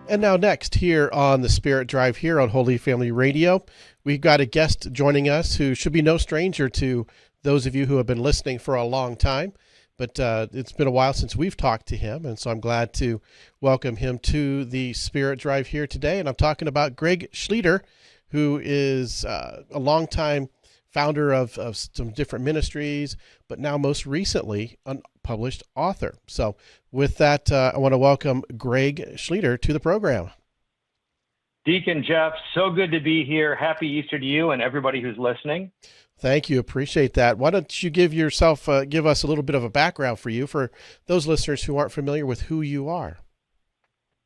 And now next here on the Spirit Drive here on Holy Family Radio, we've got a guest joining us who should be no stranger to those of you who have been listening for a long time. But it's been a while since we've talked to him, and so I'm glad to welcome him to the Spirit Drive here today. And I'm talking about Greg Schlueter, who is a longtime founder of some different ministries, but now most recently an published author. So with that, I want to welcome Greg Schlueter to the program. Deacon Jeff, so good to be here. Happy Easter to you and everybody who's listening. Thank you. Appreciate that. Why don't you give us a little bit of a background for you, for those listeners who aren't familiar with who you are.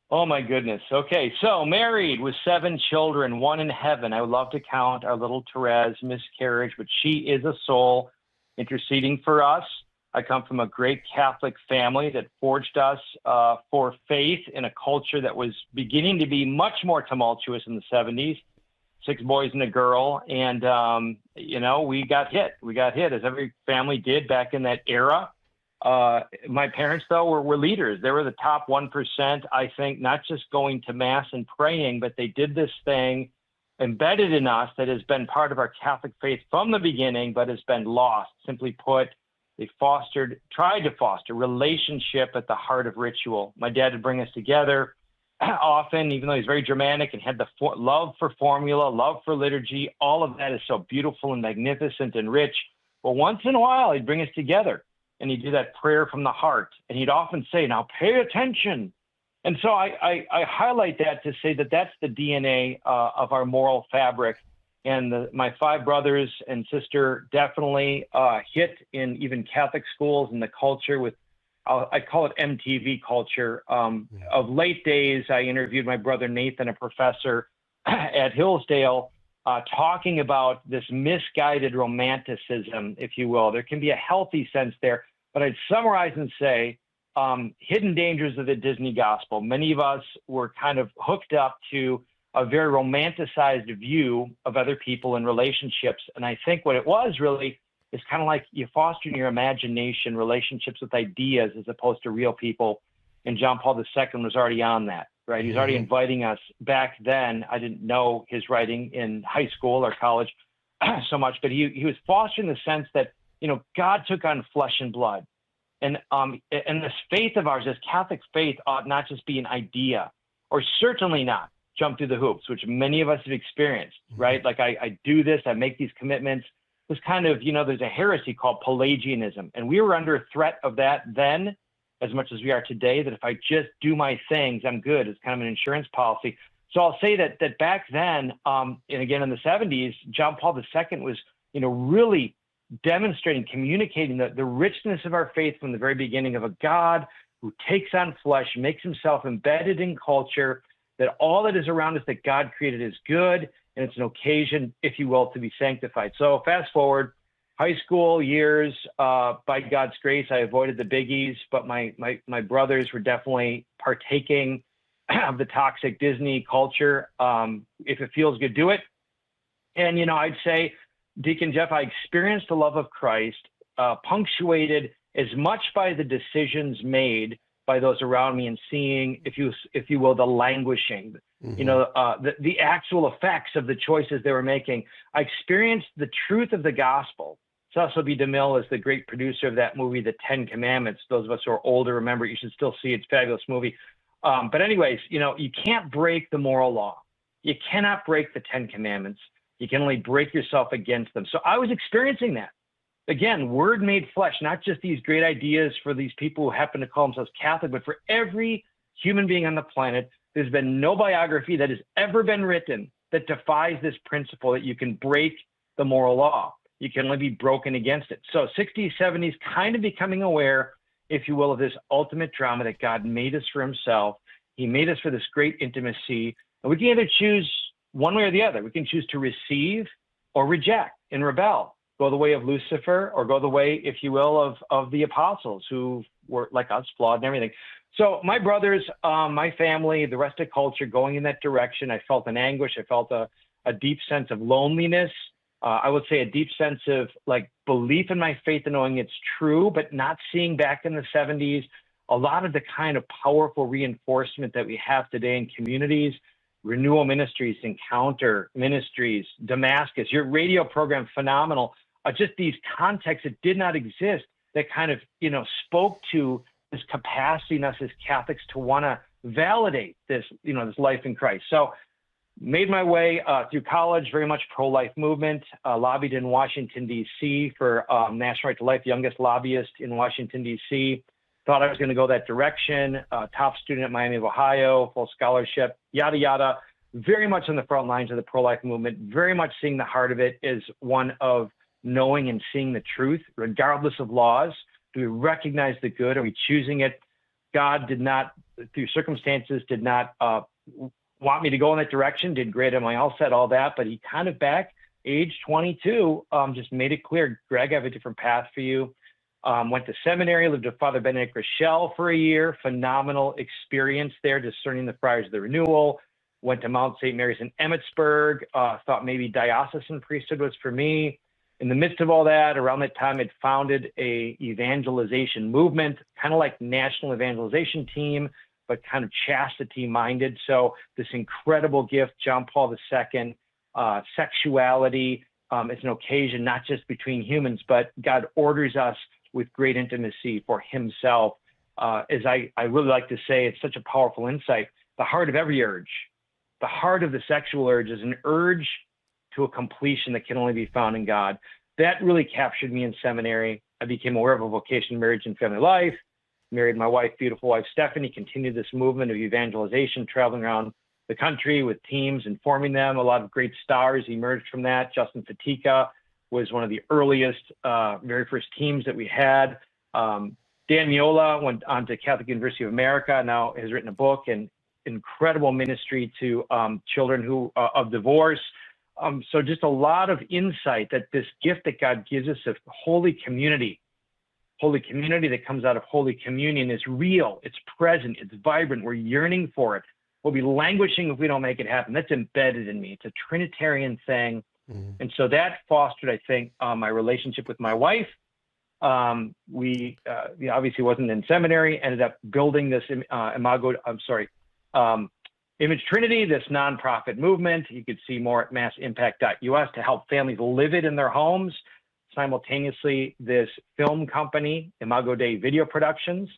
Oh, my goodness. Okay, so married with 7 children, 1 in heaven. I would love to count our little Therese miscarriage, but she is a soul interceding for us. I come from a great Catholic family that forged us for faith in a culture that was beginning to be much more tumultuous in the 70s. 6 boys and a girl, and we got hit. We got hit, as every family did back in that era. My parents, though, were leaders. They were the top 1%, I think, not just going to Mass and praying, but they did this thing embedded in us that has been part of our Catholic faith from the beginning, but has been lost. Simply put, they tried to foster relationship at the heart of ritual. My dad would bring us together often, even though he's very Germanic and had the love for formula, love for liturgy. All of that is so beautiful and magnificent and rich. But once in a while, he'd bring us together and he'd do that prayer from the heart. And he'd often say, now pay attention. And so I highlight that to say that that's the DNA of our moral fabric. And my 5 brothers and sister definitely hit in even Catholic schools and the culture with, I call it MTV culture. Of late days, I interviewed my brother Nathan, a professor at Hillsdale, talking about this misguided romanticism, if you will. There can be a healthy sense there, but I'd summarize and say hidden dangers of the Disney gospel. Many of us were kind of hooked up to a very romanticized view of other people and relationships. And I think what it was really is kind of like you foster in your imagination relationships with ideas as opposed to real people. And John Paul II was already on that, right? He was already inviting us back then. I didn't know his writing in high school or college so much, but he was fostering the sense that, God took on flesh and blood. And this faith of ours, this Catholic faith, ought not just be an idea, or certainly not jump through the hoops, which many of us have experienced, right? Like I do this, I make these commitments. It was kind of, there's a heresy called Pelagianism. And we were under threat of that then as much as we are today, that if I just do my things, I'm good. It's kind of an insurance policy. So I'll say that back then, and again in the 70s, John Paul II was, really demonstrating, communicating the richness of our faith from the very beginning of a God who takes on flesh, makes himself embedded in culture, that all that is around us that God created is good, and it's an occasion, if you will, to be sanctified. So fast forward, high school years, by God's grace, I avoided the biggies, but my brothers were definitely partaking of the toxic Disney culture. If it feels good, do it. And, I'd say, Deacon Jeff, I experienced the love of Christ, punctuated as much by the decisions made by those around me and seeing, if you will, the languishing, the actual effects of the choices they were making. I experienced the truth of the gospel. Cecil B. DeMille is the great producer of that movie, The 10 Commandments. Those of us who are older remember, you should still see it. It's a fabulous movie. But anyways, you can't break the moral law. You cannot break the 10 Commandments. You can only break yourself against them. So I was experiencing that. Again, word made flesh, not just these great ideas for these people who happen to call themselves Catholic, but for every human being on the planet. There's been no biography that has ever been written that defies this principle that you can break the moral law. You can only be broken against it. So 60s, 70s, kind of becoming aware, if you will, of this ultimate drama that God made us for himself. He made us for this great intimacy. And we can either choose one way or the other. We can choose to receive or reject and rebel. Go the way of Lucifer, or go the way, if you will, of the apostles who were like us, flawed and everything. So my brothers, my family, the rest of culture going in that direction, I felt an anguish. I felt a deep sense of loneliness. I would say a deep sense of belief in my faith and knowing it's true, but not seeing back in the 70s a lot of the kind of powerful reinforcement that we have today in communities, Renewal Ministries, Encounter Ministries, Damascus, your radio program, phenomenal. Just these contexts that did not exist that kind of, spoke to this capacity in us as Catholics to want to validate this, this life in Christ. So made my way through college, very much pro-life movement, lobbied in Washington, D.C. for National Right to Life, youngest lobbyist in Washington, D.C. Thought I was going to go that direction, top student at Miami of Ohio, full scholarship, yada, yada. Very much on the front lines of the pro-life movement, very much seeing the heart of it as one of knowing and seeing the truth, regardless of laws. Do we recognize the good? Are we choosing it? God did not, through circumstances, did not want me to go in that direction, did great at my LSAT, all that, but he kind of back, age 22, just made it clear, Greg, I have a different path for you. Went to seminary, lived with Father Benedict Rochelle for a year, phenomenal experience there, discerning the friars of the renewal. Went to Mount St. Mary's in Emmitsburg, thought maybe diocesan priesthood was for me. In the midst of all that, around that time, I'd founded a evangelization movement, kind of like National Evangelization Team, but kind of chastity minded. So this incredible gift, John Paul II, sexuality is an occasion, not just between humans, but God orders us with great intimacy for himself. As I really like to say, it's such a powerful insight. The heart of every urge, the heart of the sexual urge is an urge to a completion that can only be found in God. That really captured me in seminary. I became aware of a vocation, marriage, and family life. Married my wife, beautiful wife, Stephanie, continued this movement of evangelization, traveling around the country with teams, informing them. A lot of great stars emerged from that. Justin Fatica was one of the earliest, very first teams that we had. Dan Miola went on to Catholic University of America, now has written a book and incredible ministry to children who of divorce. So just a lot of insight that this gift that God gives us of holy community that comes out of Holy Communion is real, it's present, it's vibrant, we're yearning for it. We'll be languishing if we don't make it happen. That's embedded in me. It's a Trinitarian thing. Mm-hmm. And so that fostered, I think, my relationship with my wife. We obviously wasn't in seminary, ended up building this Image Trinity, this nonprofit movement. You could see more at massimpact.us to help families live it in their homes. Simultaneously, this film company, Imago Dei Video Productions,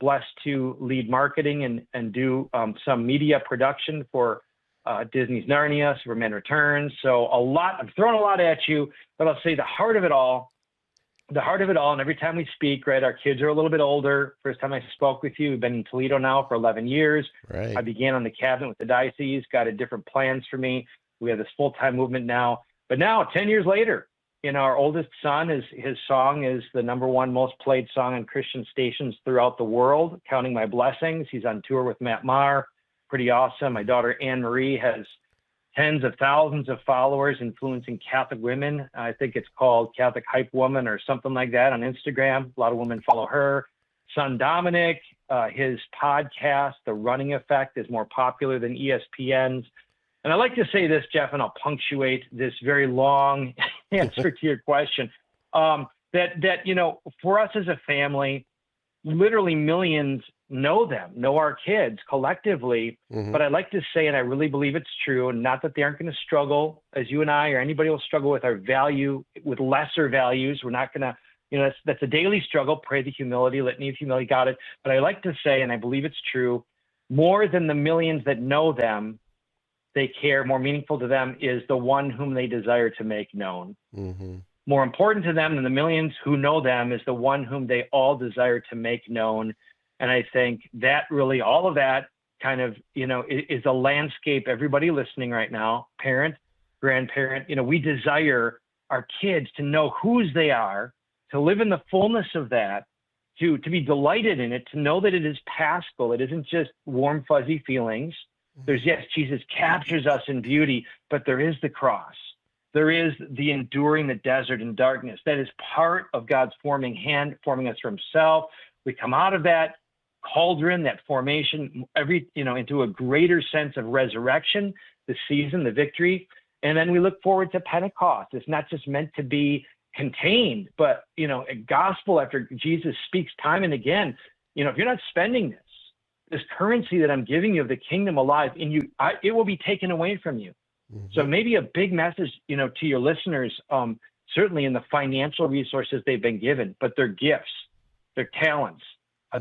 blessed to lead marketing and do some media production for Disney's Narnia, Superman Returns. So I'm throwing a lot at you, but I'll say the heart of it all, and every time we speak, right, our kids are a little bit older. First time I spoke with you, we've been in Toledo now for 11 years. Right. I began on the cabinet with the diocese, got different plans for me. We have this full-time movement now. But now, 10 years later, our oldest son, his song is the #1 most played song on Christian stations throughout the world, Counting My Blessings. He's on tour with Matt Maher. Pretty awesome. My daughter, Anne-Marie, has tens of thousands of followers influencing Catholic women. I think it's called Catholic Hype Woman or something like that on Instagram. A lot of women follow her. Son Dominic, his podcast, The Running Effect, is more popular than ESPN's. And I like to say this, Jeff, and I'll punctuate this very long answer to your question, that for us as a family, literally millions know our kids collectively. Mm-hmm. But I like to say, and I really believe it's true, and not that they aren't going to struggle, as you and I or anybody will struggle with with lesser values. We're not going to, that's a daily struggle. Pray the humility, litany of humility, got it. But I like to say, and I believe it's true, more than the millions that know them, they care, more meaningful to them is the one whom they desire to make known. Mm-hmm. More important to them than the millions who know them is the one whom they all desire to make known. And I think that really, all of that kind of, is a landscape. Everybody listening right now, parent, grandparent, we desire our kids to know whose they are, to live in the fullness of that, to be delighted in it, to know that it is paschal. It isn't just warm, fuzzy feelings. There's, yes, Jesus captures us in beauty, but there is the cross. There is the enduring the desert and darkness. That is part of God's forming hand, forming us for himself. We come out of that cauldron, that formation, into a greater sense of resurrection, the season, the victory. And then we look forward to Pentecost. It's not just meant to be contained, but, a gospel after Jesus speaks time and again, if you're not spending this currency that I'm giving you of the kingdom alive in you, it will be taken away from you. Mm-hmm. So maybe a big message, to your listeners, certainly in the financial resources they've been given, but their gifts, their talents,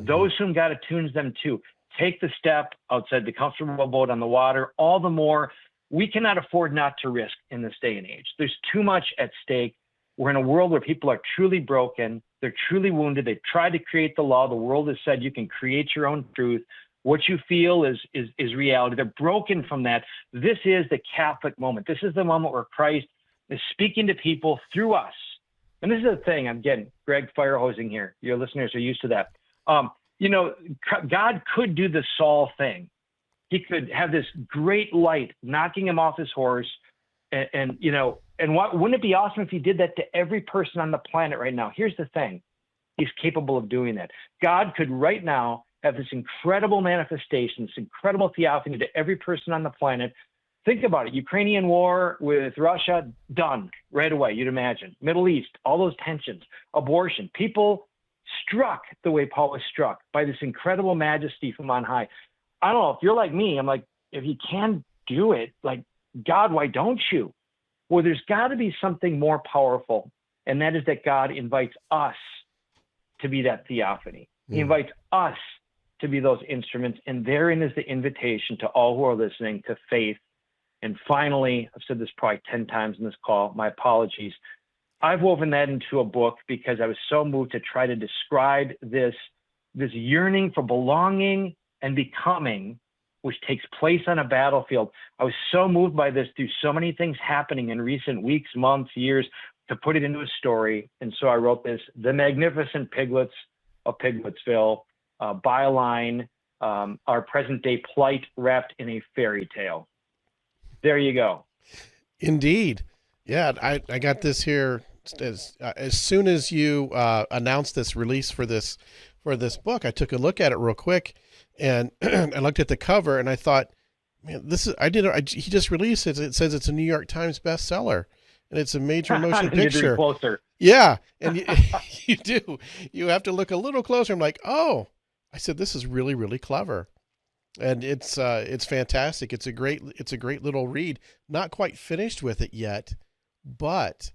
those whom God attunes them to, take the step outside the comfortable boat on the water. All the more, we cannot afford not to risk in this day and age. There's too much at stake. We're in a world where people are truly broken. They're truly wounded. They've tried to create the law. The world has said you can create your own truth. What you feel is reality. They're broken from that. This is the Catholic moment. This is the moment where Christ is speaking to people through us. And this is the thing, I'm getting Greg firehosing here. Your listeners are used to that. God could do the Saul thing. He could have this great light knocking him off his horse. And wouldn't it be awesome if he did that to every person on the planet right now? Here's the thing. He's capable of doing that. God could right now have this incredible manifestation, this incredible theophany to every person on the planet. Think about it. Ukrainian war with Russia, done right away, you'd imagine. Middle East, all those tensions, abortion, people struck the way Paul was struck by this incredible majesty from on high. I don't know, if you're like me, I'm like, if you can do it, like, God, why don't you? Well, there's got to be something more powerful, and that is that God invites us to be that theophany. He invites us to be those instruments, and therein is the invitation to all who are listening to faith. And finally, I've said this probably 10 times in this call, my apologies. I've woven that into a book because I was so moved to try to describe this yearning for belonging and becoming, which takes place on a battlefield. I was so moved by this through so many things happening in recent weeks, months, years, to put it into a story. And so I wrote this, The Magnificent Piglets of Piglettsville, byline, our present day plight wrapped in a fairy tale. There you go. Indeed. Yeah, I got this here as soon as you announced this release for this book. I took a look at it real quick, and I looked at the cover, and I thought, man, he just released it. It says it's a New York Times bestseller, and it's a major motion picture. Closer. Yeah, and you do. You have to look a little closer. I'm like, oh, I said this is really, really clever. And it's fantastic. It's a great little read. Not quite finished with it yet, but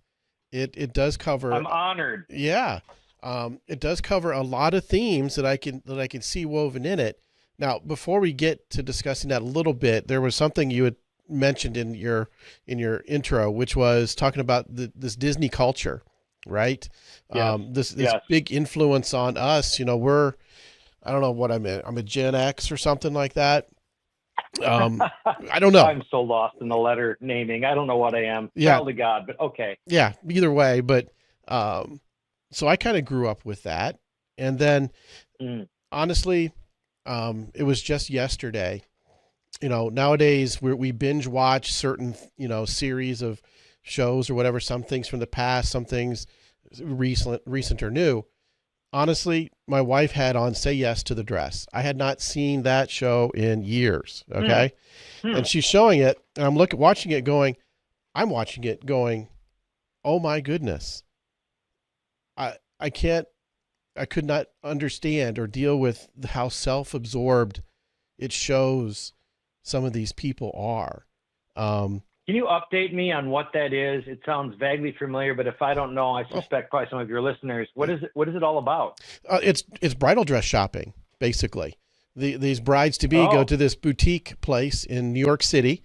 it does cover. I'm honored. Yeah, it does cover a lot of themes that I can see woven in it. Now, before we get to discussing that a little bit, there was something you had mentioned in your intro, which was talking about this Disney culture, right? Yes. This big influence on us. I don't know what I'm a Gen X or something like that. I don't know. I'm so lost in the letter naming. I don't know what I am. Yeah. Child of God, but okay. Yeah, either way. But so I kind of grew up with that. And then honestly, it was just yesterday. Nowadays we binge watch certain, series of shows or whatever, some things from the past, some things recent or new. Honestly, my wife had on Say Yes to the Dress. I had not seen that show in years. Okay. And she's showing it, and I'm watching it going, oh my goodness. I could not understand or deal with how self-absorbed it shows some of these people are. Can you update me on what that is? It sounds vaguely familiar, but if I don't know, I suspect probably some of your listeners. What is it all about? It's bridal dress shopping, basically. These brides-to-be go to this boutique place in New York City,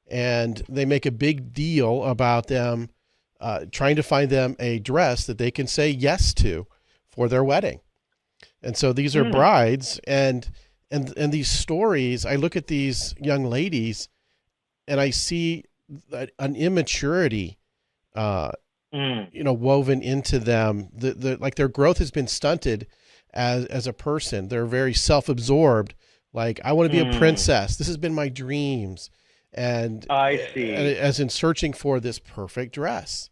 and they make a big deal about them trying to find them a dress that they can say yes to for their wedding. And so these are brides, and these stories, I look at these young ladies, and I see an immaturity, woven into them. Like their growth has been stunted as a person. They're very self-absorbed. Like, I want to be a princess. This has been my dreams. And I see. As in searching for this perfect dress.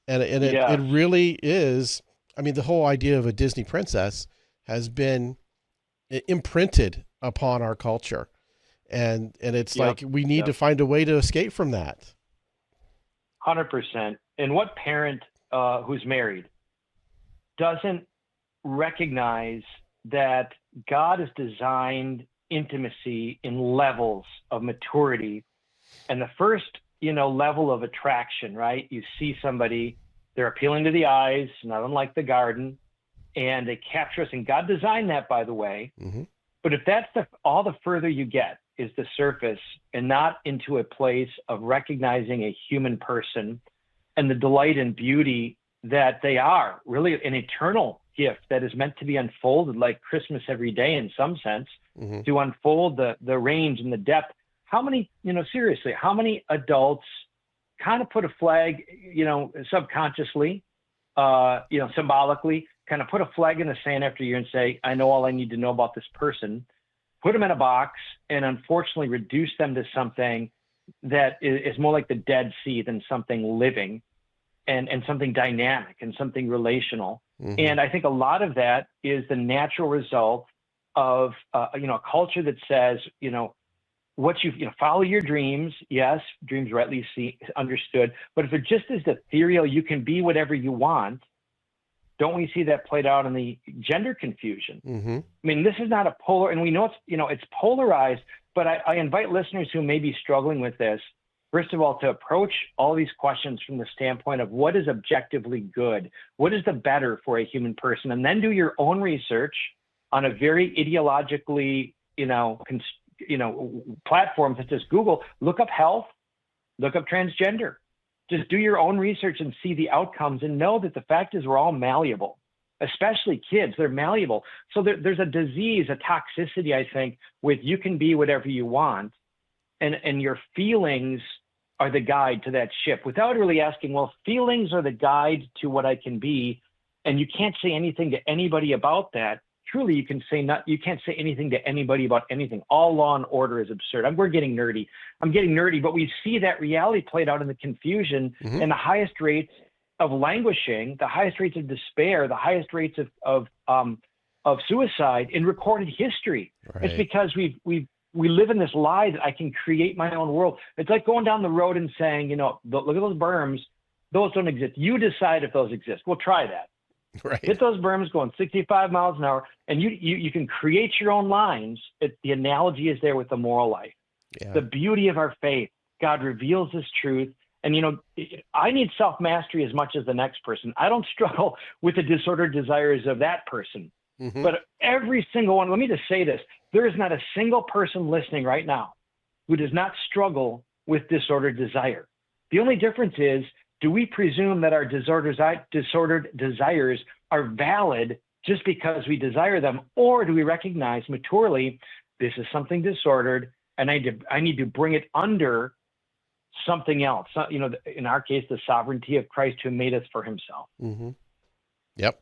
And it really is. I mean, the whole idea of a Disney princess has been imprinted upon our culture. And it's like we need to find a way to escape from that. 100%. And what parent who's married doesn't recognize that God has designed intimacy in levels of maturity. And the first, level of attraction, right? You see somebody, they're appealing to the eyes, not unlike the garden, and they capture us. And God designed that, by the way. Mm-hmm. But if that's all the further you get is the surface and not into a place of recognizing a human person and the delight and beauty that they are, really an eternal gift that is meant to be unfolded like Christmas every day in some sense, Mm-hmm. to unfold the range and the depth. How many, seriously, how many adults kind of put a flag, subconsciously, symbolically, kind of put a flag in the sand after a year and say, I know all I need to know about this person, put them in a box, and unfortunately reduce them to something that is more like the Dead Sea than something living and something dynamic and something relational. Mm-hmm. And I think a lot of that is the natural result of, a culture that says, follow your dreams. Yes, dreams rightly understood. But if it just is ethereal, you can be whatever you want. Don't we see that played out in the gender confusion? Mm-hmm. I mean, this is not a polar, and we know it's polarized, but I invite listeners who may be struggling with this, first of all, to approach all these questions from the standpoint of what is objectively good, what is the better for a human person, and then do your own research on a very ideologically, platform such as Google. Look up health, look up transgender. Just do your own research and see the outcomes, and know that the fact is we're all malleable, especially kids. They're malleable. So there's a disease, a toxicity, I think, with you can be whatever you want, and your feelings are the guide to that ship, without really asking, well, feelings are the guide to what I can be, and you can't say anything to anybody about that. Truly, you can't say anything to anybody about anything. All law and order is absurd. We're getting nerdy. I'm getting nerdy, but we see that reality played out in the confusion Mm-hmm. and the highest rates of languishing, the highest rates of despair, the highest rates of suicide in recorded history. Right. It's because we live in this lie that I can create my own world. It's like going down the road and saying, look at those berms, those don't exist. You decide if those exist. We'll try that. Right. Hit those berms going 65 miles an hour, and you can create your own lines. The analogy is there with the moral life. Yeah. The beauty of our faith. God reveals His truth. And, I need self-mastery as much as the next person. I don't struggle with the disordered desires of that person. Mm-hmm. But every single one, let me just say this, there is not a single person listening right now who does not struggle with disordered desire. The only difference is, do we presume that our disordered desires are valid just because we desire them? Or do we recognize maturely, this is something disordered, and I need to bring it under something else? In our case, the sovereignty of Christ who made us for Himself. Mm-hmm. Yep.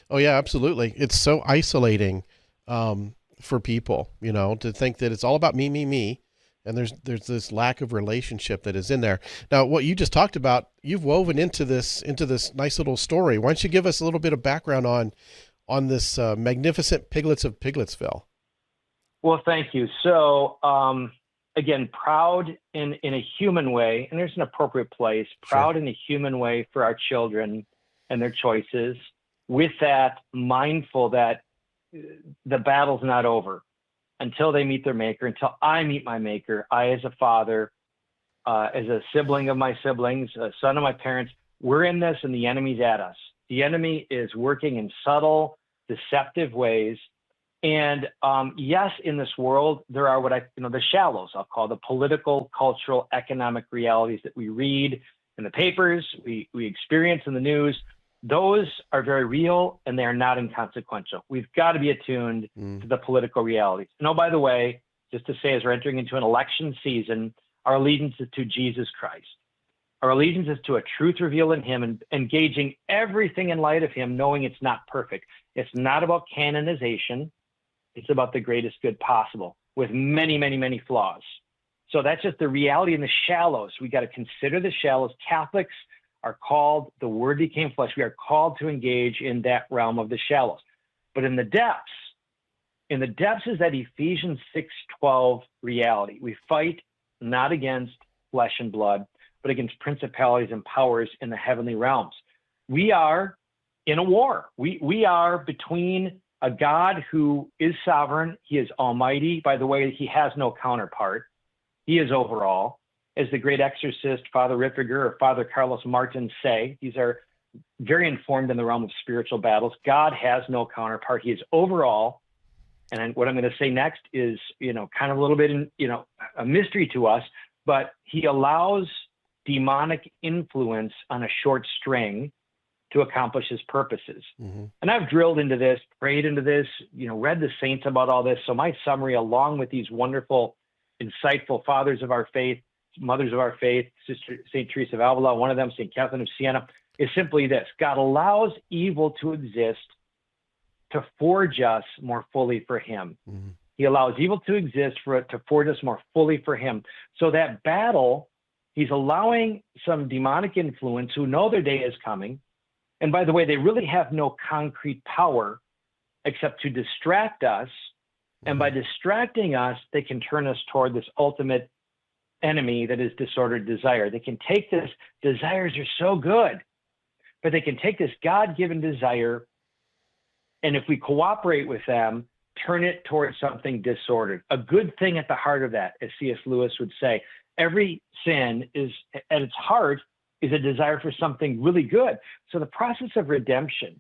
Oh yeah, absolutely. It's so isolating for people, to think that it's all about me. And there's this lack of relationship that is in there. Now, what you just talked about, you've woven into this nice little story. Why don't you give us a little bit of background on this Magnificent Piglets of Piglettsville? Well, thank you. So, again, proud in a human way, and there's an appropriate place, proud Sure. in a human way for our children and their choices. With that, mindful that the battle's not over until they meet their maker, until I meet my maker. I, as a father, as a sibling of my siblings, a son of my parents, we're in this, and the enemy's at us. The enemy is working in subtle, deceptive ways. And yes, in this world, there are the shallows, I'll call the political, cultural, economic realities that we read in the papers, we experience in the news. Those are very real, and they are not inconsequential. We've got to be attuned to the political realities. And oh, by the way, just to say, as we're entering into an election season, our allegiance is to Jesus Christ. Our allegiance is to a truth revealed in Him, and engaging everything in light of Him, knowing it's not perfect. It's not about canonization. It's about the greatest good possible, with many, many, many flaws. So that's just the reality in the shallows. We got to consider the shallows. Catholics are called, the Word became flesh. We are called to engage in that realm of the shallows. But in the depths is that Ephesians 6:12 reality. We fight not against flesh and blood, but against principalities and powers in the heavenly realms. We are in a war. We are between a God who is sovereign. He is almighty. By the way, he has no counterpart. He is overall. As the great exorcist, Father Ripperger or Father Carlos Martin say, these are very informed in the realm of spiritual battles. God has no counterpart. He is overall. And what I'm going to say next is, kind of a little bit, a mystery to us, but he allows demonic influence on a short string to accomplish his purposes. Mm-hmm. And I've drilled into this, prayed into this, read the saints about all this. So my summary, along with these wonderful, insightful fathers of our faith, mothers of our faith, Sister St. Teresa of Avila, one of them, St. Catherine of Siena, is simply this: God allows evil to exist to forge us more fully for him. Mm-hmm. He allows evil to exist to forge us more fully for him. So that battle, he's allowing some demonic influence who know their day is coming. And by the way, they really have no concrete power except to distract us. Mm-hmm. And by distracting us, they can turn us toward this ultimate enemy that is disordered desire. They can take this, desires are so good, but they can take this God-given desire, and if we cooperate with them, turn it towards something disordered. A good thing at the heart of that, as C.S. Lewis would say, every sin is, at its heart, is a desire for something really good. So the process of redemption,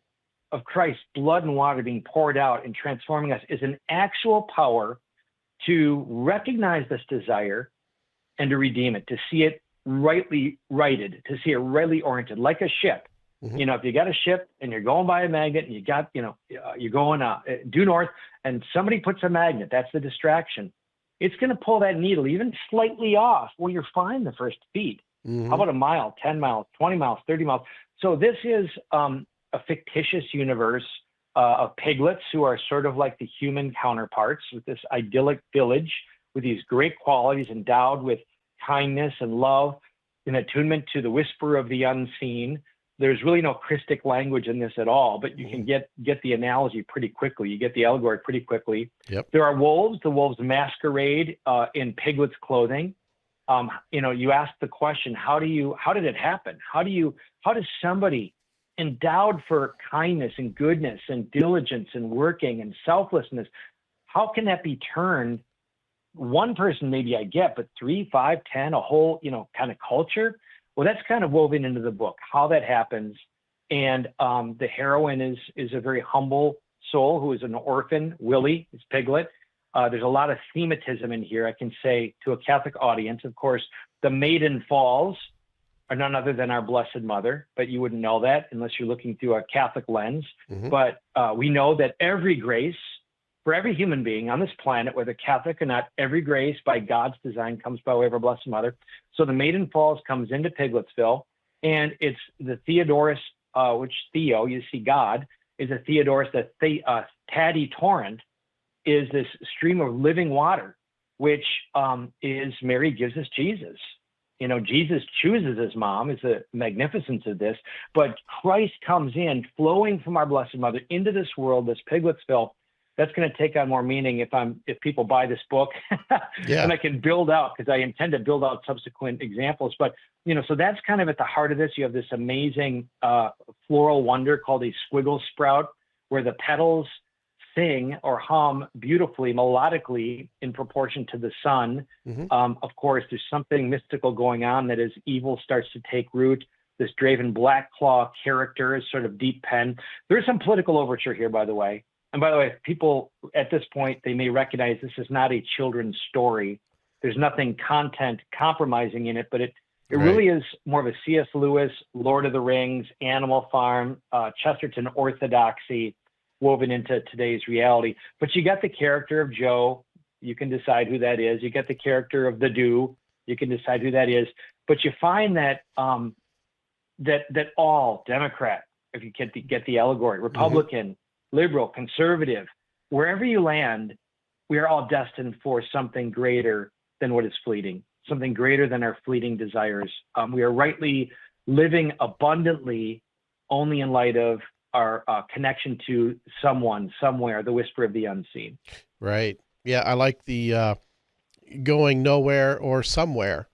of Christ's blood and water being poured out and transforming us, is an actual power to recognize this desire and to redeem it, to see it rightly righted, to see it rightly oriented, like a ship. Mm-hmm. If you got a ship and you're going by a magnet and you got, you're going due north and somebody puts a magnet, that's the distraction. It's going to pull that needle even slightly off. Well, you're fine the first beat. Mm-hmm. How about a mile, 10 miles, 20 miles, 30 miles? So this is a fictitious universe of piglets who are sort of like the human counterparts, with this idyllic village with these great qualities, endowed with kindness and love, in attunement to the whisper of the unseen. There's really no Christic language in this at all, but you can get the analogy pretty quickly. You get the allegory pretty quickly. Yep. There are wolves. The wolves masquerade in piglets' clothing. You ask the question, how did it happen? How does somebody endowed for kindness and goodness and diligence and working and selflessness, how can that be turned? One person maybe I get, but 3, 5, 10, a whole, kind of culture. Well, that's kind of woven into the book, how that happens. And the heroine is a very humble soul who is an orphan. Willie is Piglet. There's a lot of thematism in here. I can say to a Catholic audience, of course, the maiden falls are none other than our Blessed Mother, but you wouldn't know that unless you're looking through a Catholic lens. Mm-hmm. But we know that every grace for every human being on this planet, whether Catholic or not, every grace by God's design comes by way of our Blessed Mother. So the Maiden Falls comes into Piglettsville, and it's the Theodorus, which Theo, you see God, is a Theodorus, the Taddy Torrent is this stream of living water, which is Mary gives us Jesus. Jesus chooses his mom, is the magnificence of this, but Christ comes in, flowing from our Blessed Mother into this world, this Piglettsville. That's going to take on more meaning if people buy this book. Yeah. And I can build out, because I intend to build out subsequent examples. But, so that's kind of at the heart of this. You have this amazing floral wonder called a squiggle sprout, where the petals sing or hum beautifully, melodically in proportion to the sun. Mm-hmm. Of course, there's something mystical going on that as evil starts to take root. This Draven Blackclaw character is sort of deep pen. There's some political overture here, by the way. And by the way, people at this point, they may recognize this is not a children's story. There's nothing content compromising in it, but it right. really is more of a C.S. Lewis, Lord of the Rings, Animal Farm, Chesterton orthodoxy woven into today's reality. But you got the character of Joe. You can decide who that is. You get the character of the Dew. You can decide who that is. But you find that that all Democrat, if you get the allegory, Republican, mm-hmm. liberal, conservative, wherever you land, we are all destined for something greater than what is fleeting, something greater than our fleeting desires. We are rightly living abundantly only in light of our connection to someone, somewhere, the whisper of the unseen. Right. Yeah, I like the going nowhere or somewhere,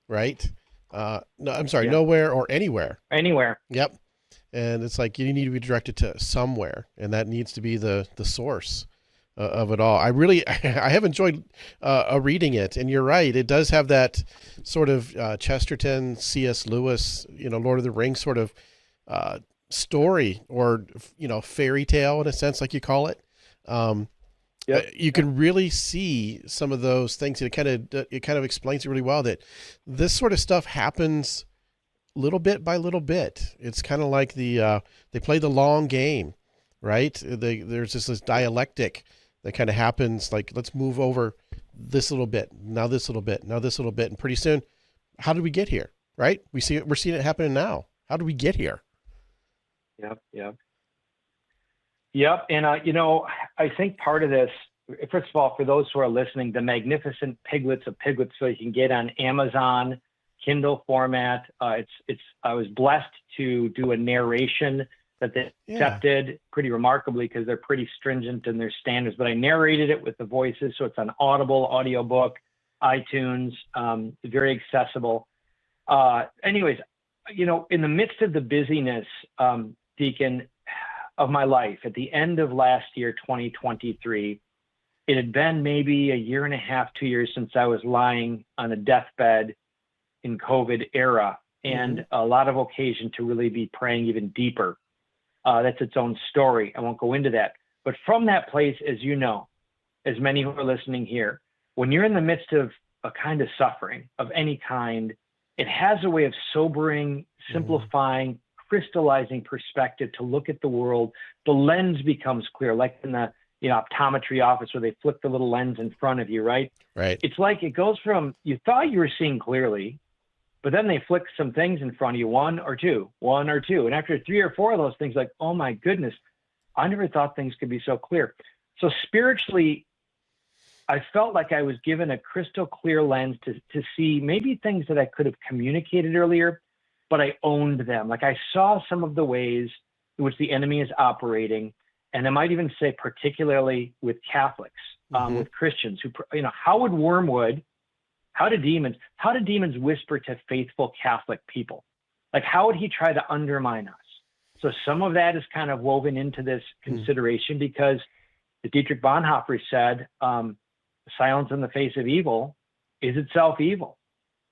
right? No, I'm sorry, yeah. Nowhere or anywhere. Anywhere. Yep. And it's like you need to be directed to somewhere, and that needs to be the source of it all. I really, I have enjoyed reading it, and you're right. It does have that sort of Chesterton, C.S. Lewis, Lord of the Rings sort of story, or fairy tale in a sense, like you call it. Yep. You can really see some of those things. It kind of explains it really well that this sort of stuff happens little bit by little bit. It's kind of like they play the long game, right? There's this dialectic that kind of happens. Like, let's move over this little bit, now this little bit, now this little bit, and pretty soon, how did we get here? Right? We're seeing it happening now. How did we get here? Yep. And, I think part of this, first of all, for those who are listening, the Magnificent Piglets of Piglettsville, you can get on Amazon, Kindle format. I was blessed to do a narration that they accepted pretty remarkably, because they're pretty stringent in their standards, but I narrated it with the voices. So it's on Audible, audiobook, iTunes, very accessible. Anyways, in the midst of the busyness, Deacon, of my life, at the end of last year, 2023, it had been maybe a year and a half, 2 years since I was lying on a deathbed in COVID era, and a lot of occasion to really be praying even deeper. That's its own story. I won't go into that. But from that place, as you know, as many who are listening here, when you're in the midst of a kind of suffering of any kind, it has a way of sobering, simplifying, crystallizing perspective to look at the world. The lens becomes clear, like in the optometry office where they flick the little lens in front of you, right? Right. It's like it goes from you thought you were seeing clearly, but then they flick some things in front of you, one or two. And after 3 or 4 of those things, like, oh my goodness, I never thought things could be so clear. So spiritually, I felt like I was given a crystal clear lens to see maybe things that I could have communicated earlier, but I owned them. Like, I saw some of the ways in which the enemy is operating. And I might even say particularly with Catholics, with Christians who, how do demons whisper to faithful Catholic people? Like, how would he try to undermine us? So some of that is kind of woven into this consideration, because the Dietrich Bonhoeffer said, silence in the face of evil is itself evil.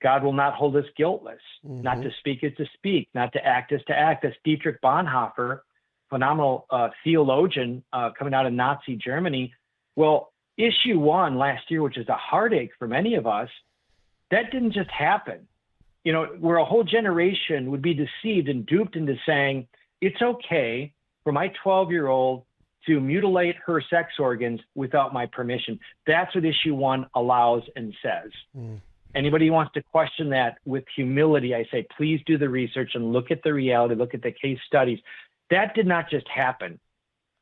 God will not hold us guiltless. Not to speak is to speak, not to act is to act. That's Dietrich Bonhoeffer, phenomenal theologian coming out of Nazi Germany. Well, issue 1 last year, which is a heartache for many of us, that didn't just happen. Where a whole generation would be deceived and duped into saying, it's okay for my 12-year-old to mutilate her sex organs without my permission. That's what issue 1 allows and says. Anybody who wants to question that, with humility, I say, please do the research and look at the reality, look at the case studies. That did not just happen.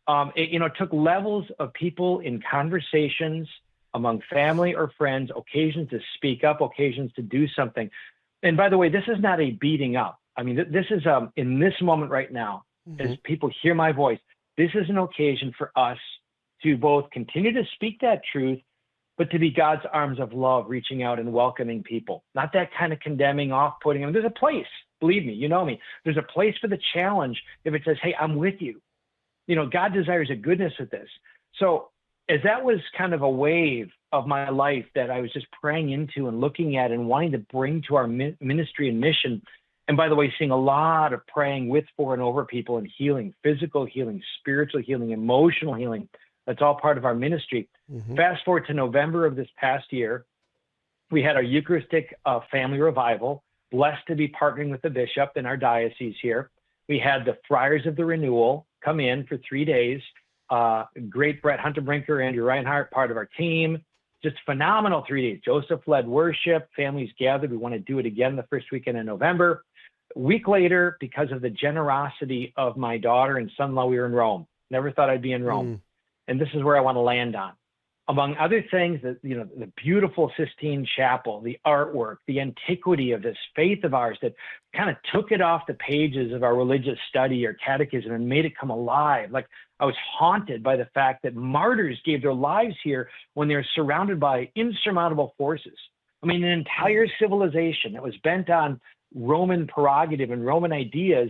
It took levels of people in conversations among family or friends, occasions to speak up, occasions to do something. And by the way, this is not a beating up. I mean, this is in this moment right now, as people hear my voice, this is an occasion for us to both continue to speak that truth, but to be God's arms of love, reaching out and welcoming people. Not that kind of condemning, off-putting. I mean, there's a place, believe me, you know me. There's a place for the challenge if it says, hey, I'm with you. God desires a goodness with this. So as that was kind of a wave of my life that I was just praying into and looking at and wanting to bring to our ministry and mission, and by the way, seeing a lot of praying with, for, and over people and healing, physical healing, spiritual healing, emotional healing, that's all part of our ministry. Fast forward to November of this past year, we had our Eucharistic family revival, blessed to be partnering with the bishop in our diocese here. We had the Friars of the Renewal come in for 3 days. Great Brett Hunterbrinker, Andrew Reinhardt, part of our team. Just phenomenal 3 days. Joseph-led worship, families gathered. We want to do it again the first weekend in November. A week later, because of the generosity of my daughter and son-in-law, we were in Rome. Never thought I'd be in Rome. And this is where I want to land on. Among other things, the beautiful Sistine Chapel, the artwork, the antiquity of this faith of ours that kind of took it off the pages of our religious study or catechism and made it come alive. Like, I was haunted by the fact that martyrs gave their lives here when they were surrounded by insurmountable forces. I mean, an entire civilization that was bent on Roman prerogative and Roman ideas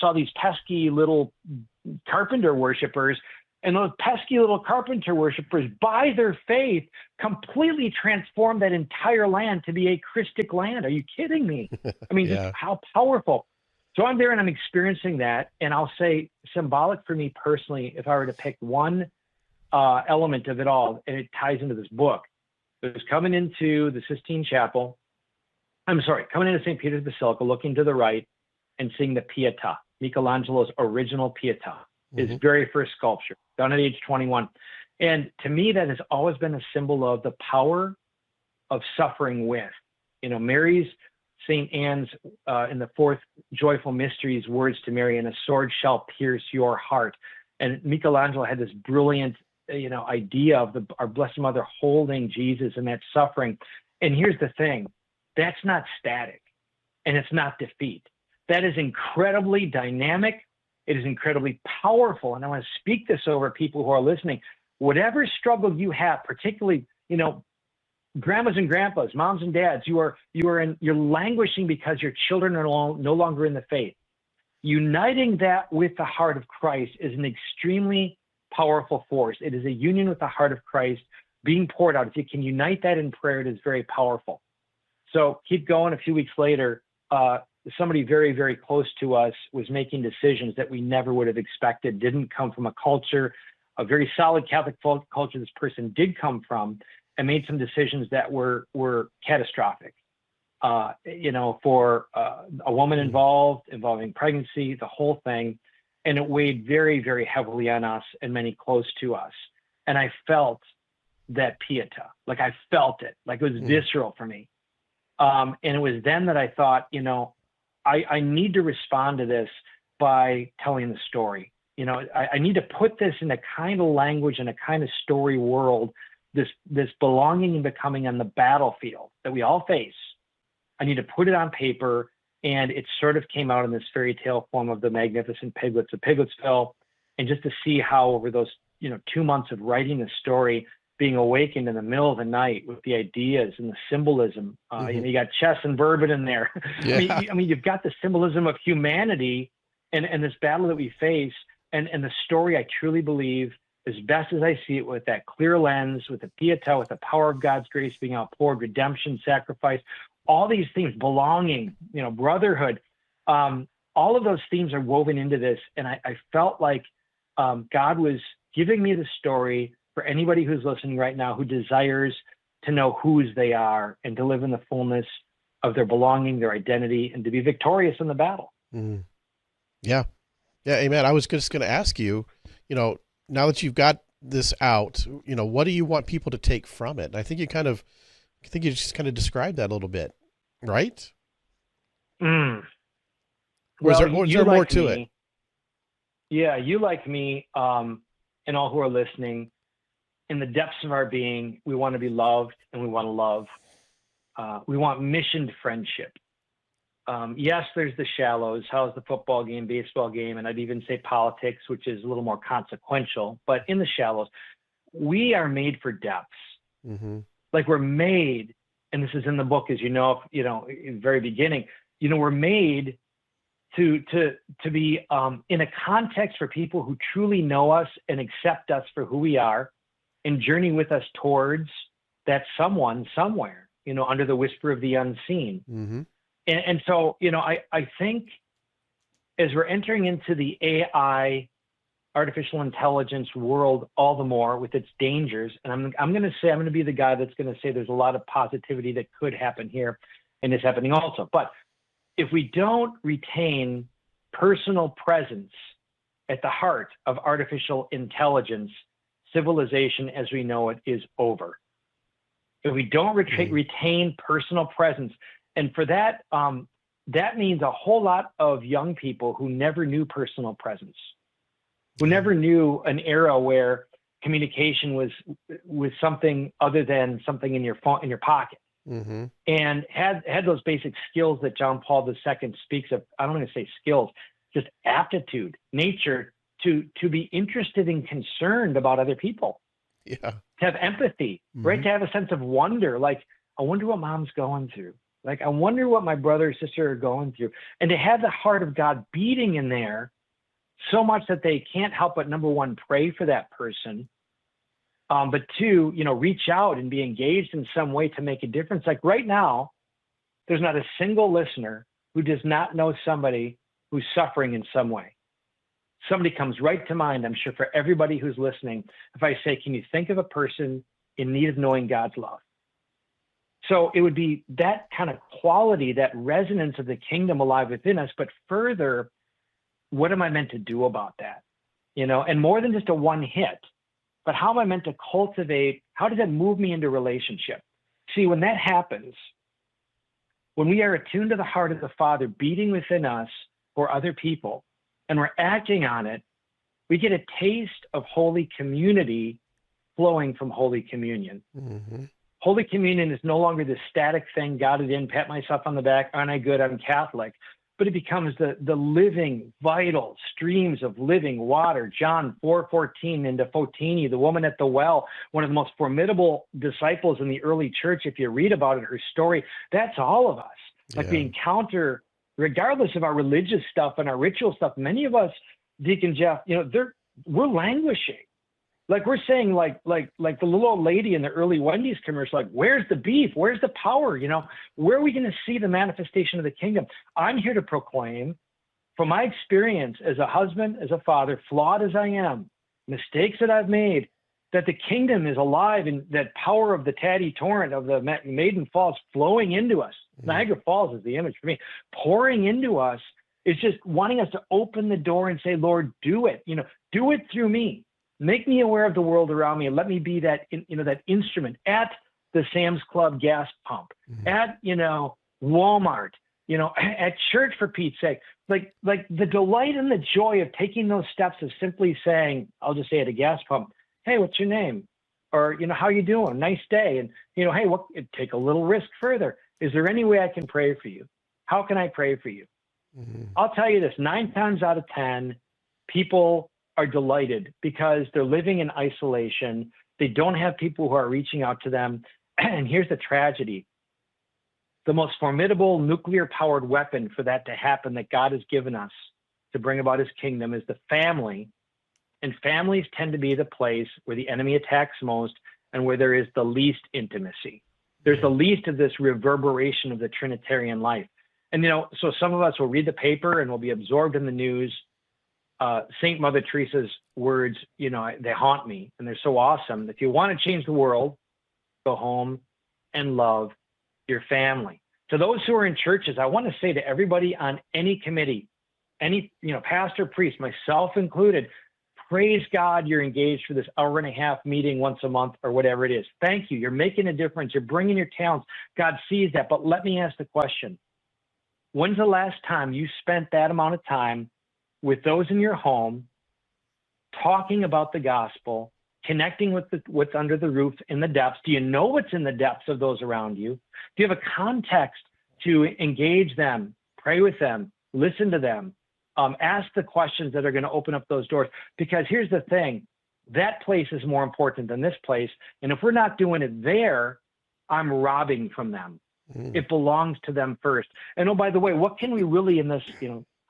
saw these pesky little carpenter worshipers, and those pesky little carpenter worshipers, by their faith, completely transformed that entire land to be a Christic land. Are you kidding me? I mean, Yeah. just how powerful. So I'm there and I'm experiencing that. And I'll say, symbolic for me personally, if I were to pick one element of it all, and it ties into this book, it was coming into the Sistine Chapel. Coming into St. Peter's Basilica, looking to the right and seeing the Pietà, Michelangelo's original Pietà, his very first sculpture, done at age 21. And to me, that has always been a symbol of the power of suffering with. You know, Mary's, St. Anne's, in the fourth joyful mysteries, words to Mary, and a sword shall pierce your heart. And Michelangelo had this brilliant, idea of our Blessed Mother holding Jesus in that suffering. And here's the thing, that's not static, and it's not defeat. That is incredibly dynamic. It is incredibly powerful. And I want to speak this over people who are listening. Whatever struggle you have, particularly, grandmas and grandpas, moms and dads, you're languishing because your children are no longer in the faith. Uniting that with the heart of Christ is an extremely powerful force. It is a union with the heart of Christ being poured out. If you can unite that in prayer, it is very powerful. So keep going. A few weeks later, somebody very, very close to us was making decisions that we never would have expected, didn't come from a culture, a very solid Catholic culture this person did come from, and made some decisions that were catastrophic. For a woman involving pregnancy, the whole thing. And it weighed very, very heavily on us and many close to us. And I felt that Pietà, like I felt it, like it was visceral for me. And it was then that I thought, I need to respond to this by telling the story. I need to put this in a kind of language and a kind of story world, this belonging and becoming on the battlefield that we all face. I need to put it on paper, and it sort of came out in this fairy tale form of the Magnificent Piglets of Piglettsville. And just to see how over those, 2 months of writing the story, being awakened in the middle of the night with the ideas and the symbolism. You got chess and bourbon in there. Yeah. I mean, you've got the symbolism of humanity and this battle that we face, and the story, I truly believe, as best as I see it, with that clear lens, with the Pietà, with the power of God's grace being outpoured, redemption, sacrifice, all these themes, belonging, brotherhood, all of those themes are woven into this. And I felt like God was giving me the story for anybody who's listening right now who desires to know whose they are and to live in the fullness of their belonging, their identity, and to be victorious in the battle. Yeah. Yeah. Amen. I was just going to ask you, now that you've got this out, what do you want people to take from it? And I think you just kind of described that a little bit, right? Or is there more to it? Yeah. You, like me, and all who are listening, in the depths of our being, we want to be loved and we want to love. We want missioned friendship. Yes, there's the shallows. How's the football game, baseball game, and I'd even say politics, which is a little more consequential. But in the shallows, we are made for depths. Like we're made, and this is in the book, as in the very beginning. We're made to be in a context for people who truly know us and accept us for who we are, and journey with us towards that someone somewhere, under the whisper of the unseen. And so, I think as we're entering into the AI, artificial intelligence world all the more with its dangers, and I'm going to be the guy that's going to say there's a lot of positivity that could happen here, and it's happening also. But if we don't retain personal presence at the heart of artificial intelligence, civilization as we know it is over. If we don't retain personal presence, and for that, that means a whole lot of young people who never knew personal presence, who never knew an era where communication was something other than something in your phone, in your pocket, and had those basic skills that John Paul II speaks of. I don't want to say skills, just aptitude, nature to be interested and concerned about other people. Yeah. To have empathy, right? To have a sense of wonder, like, I wonder what mom's going through. Like, I wonder what my brother or sister are going through. And to have the heart of God beating in there so much that they can't help but, number one, pray for that person. But two, reach out and be engaged in some way to make a difference. Like right now, there's not a single listener who does not know somebody who's suffering in some way. Somebody comes right to mind, I'm sure, for everybody who's listening. If I say, can you think of a person in need of knowing God's love? So it would be that kind of quality, that resonance of the kingdom alive within us. But further, what am I meant to do about that? And more than just a one hit, but how am I meant to cultivate? How does that move me into relationship? See, when that happens, when we are attuned to the heart of the Father beating within us for other people, and we're acting on it, we get a taste of Holy Community flowing from Holy Communion. Mm-hmm. Holy Communion is no longer this static thing, got it in, pat myself on the back, aren't I good, I'm Catholic. But it becomes the living, vital streams of living water. John 4:14 into Fotini, the woman at the well, one of the most formidable disciples in the early church. If you read about it, her story, that's all of us. Like we encounter, regardless of our religious stuff and our ritual stuff, many of us, Deacon Jeff, we're languishing. Like we're saying, like the little old lady in the early Wendy's commercial, like, where's the beef? Where's the power? Where are we going to see the manifestation of the kingdom? I'm here to proclaim, from my experience as a husband, as a father, flawed as I am, mistakes that I've made, that the kingdom is alive and that power of the Taddy Torrent of the Maiden Falls flowing into us. Niagara Falls is the image for me. Pouring into us is just wanting us to open the door and say, Lord, do it. Do it through me. Make me aware of the world around me and let me be that, that instrument at the Sam's Club gas pump, at, Walmart, at church, for Pete's sake. Like the delight and the joy of taking those steps of simply saying, I'll just say at a gas pump, hey, what's your name? Or, how you doing? Nice day. And, hey, take a little risk further. Is there any way I can pray for you? How can I pray for you? Mm-hmm. I'll tell you this, 9 times out of 10, people are delighted because they're living in isolation. They don't have people who are reaching out to them. And here's the tragedy. The most formidable nuclear-powered weapon for that to happen that God has given us to bring about his kingdom is the family. And families tend to be the place where the enemy attacks most and where there is the least intimacy. There's the least of this reverberation of the Trinitarian life. And, so some of us will read the paper and will be absorbed in the news. Saint Mother Teresa's words, they haunt me, and they're so awesome. If you want to change the world, go home and love your family. To those who are in churches, I want to say to everybody on any committee, any, pastor, priest, myself included, praise God you're engaged for this hour and a half meeting once a month or whatever it is. Thank you. You're making a difference. You're bringing your talents. God sees that. But let me ask the question. When's the last time you spent that amount of time with those in your home, talking about the gospel, connecting with what's under the roof in the depths? Do you know what's in the depths of those around you? Do you have a context to engage them, pray with them, listen to them, ask the questions that are going to open up those doors? Because here's the thing, that place is more important than this place. And if we're not doing it there, I'm robbing from them. It belongs to them first. And oh, by the way, what can we really in this,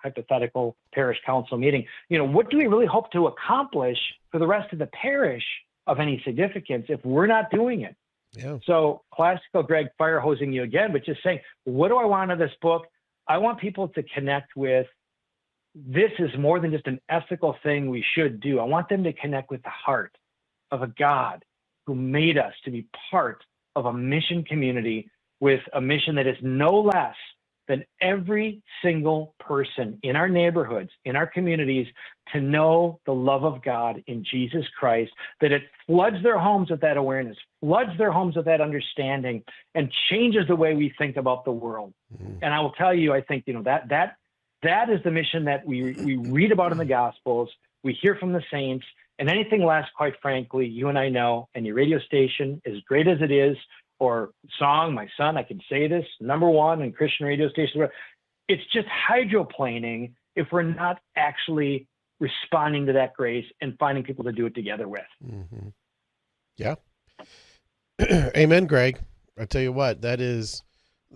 hypothetical parish council meeting, what do we really hope to accomplish for the rest of the parish of any significance if we're not doing it? Yeah. So classical Greg fire hosing you again, but just saying, what do I want out of this book? I want people to connect with, this is more than just an ethical thing we should do. I want them to connect with the heart of a God who made us to be part of a mission community with a mission that is no less than every single person in our neighborhoods, in our communities, to know the love of God in Jesus Christ, that it floods their homes with that awareness, floods their homes with that understanding, and changes the way we think about the world. And I will tell you, I think, that is the mission that we read about in the Gospels, we hear from the saints, and anything less, quite frankly, you and I know, and your radio station, as great as it is, or song, my son, I can say this, #1 in Christian radio stations. It's just hydroplaning if we're not actually responding to that grace and finding people to do it together with. Mm-hmm. Yeah. Amen, Greg. I tell you what, that is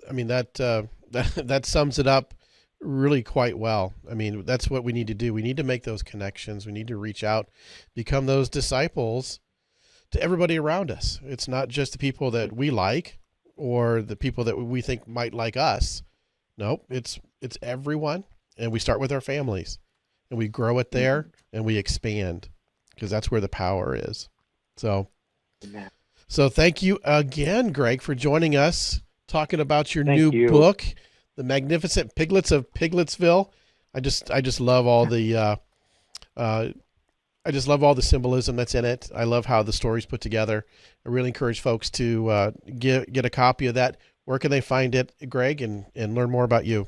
I mean, that sums it up really quite well. I mean, that's what we need to do. We need to make those connections. We need to reach out, become those disciples to everybody around us. It's not just the people that we like or the people that we think might like us. Nope, it's everyone, and we start with our families, and we grow it there, and we expand, because that's where the power is. So, Amen. so thank you again, Greg, for joining us, talking about your Thank new you. book, The Magnificent Piglets of Piglettsville. I just love all the I just love all the symbolism that's in it. I love how the story's put together. I really encourage folks to get a copy of that. Where can they find it, Greg, and learn more about you?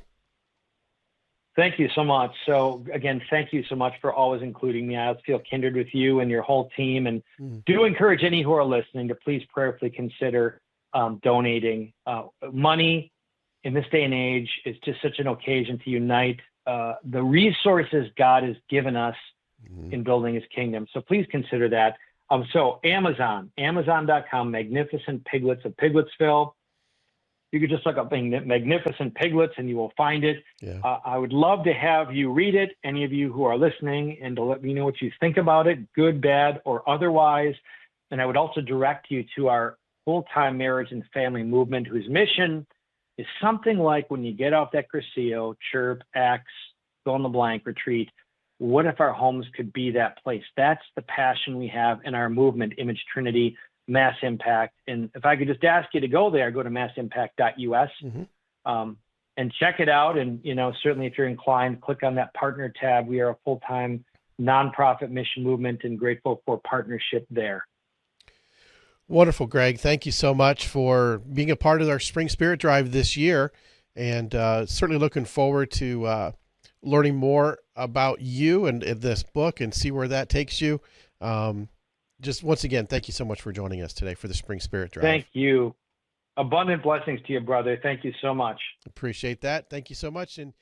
Thank you so much. So again, thank you so much for always including me. I feel kindred with you and your whole team, and do encourage any who are listening to please prayerfully consider donating. Money in this day and age is just such an occasion to unite the resources God has given us in building his kingdom. So please consider that. So Amazon.com, Magnificent Piglets of Piglettsville. You could just look up Magnificent Piglets and you will find it. Yeah. I would love to have you read it, any of you who are listening, and to let me know what you think about it, good, bad, or otherwise. And I would also direct you to our full-time marriage and family movement, whose mission is something like, when you get off that Cursillo, chirp, axe, fill in the blank, retreat, what if our homes could be that place? That's the passion we have in our movement, Image Trinity, Mass Impact. And if I could just ask you to go there, go to massimpact.us and check it out. And, certainly if you're inclined, click on that partner tab. We are a full-time nonprofit mission movement and grateful for partnership there. Wonderful, Greg. Thank you so much for being a part of our Spring Spirit Drive this year, and certainly looking forward to learning more about you and this book and see where that takes you. Just once again, thank you so much for joining us today for the Spring Spirit Drive. Thank you. Abundant blessings to you, brother. Thank you so much. Appreciate that. Thank you so much. And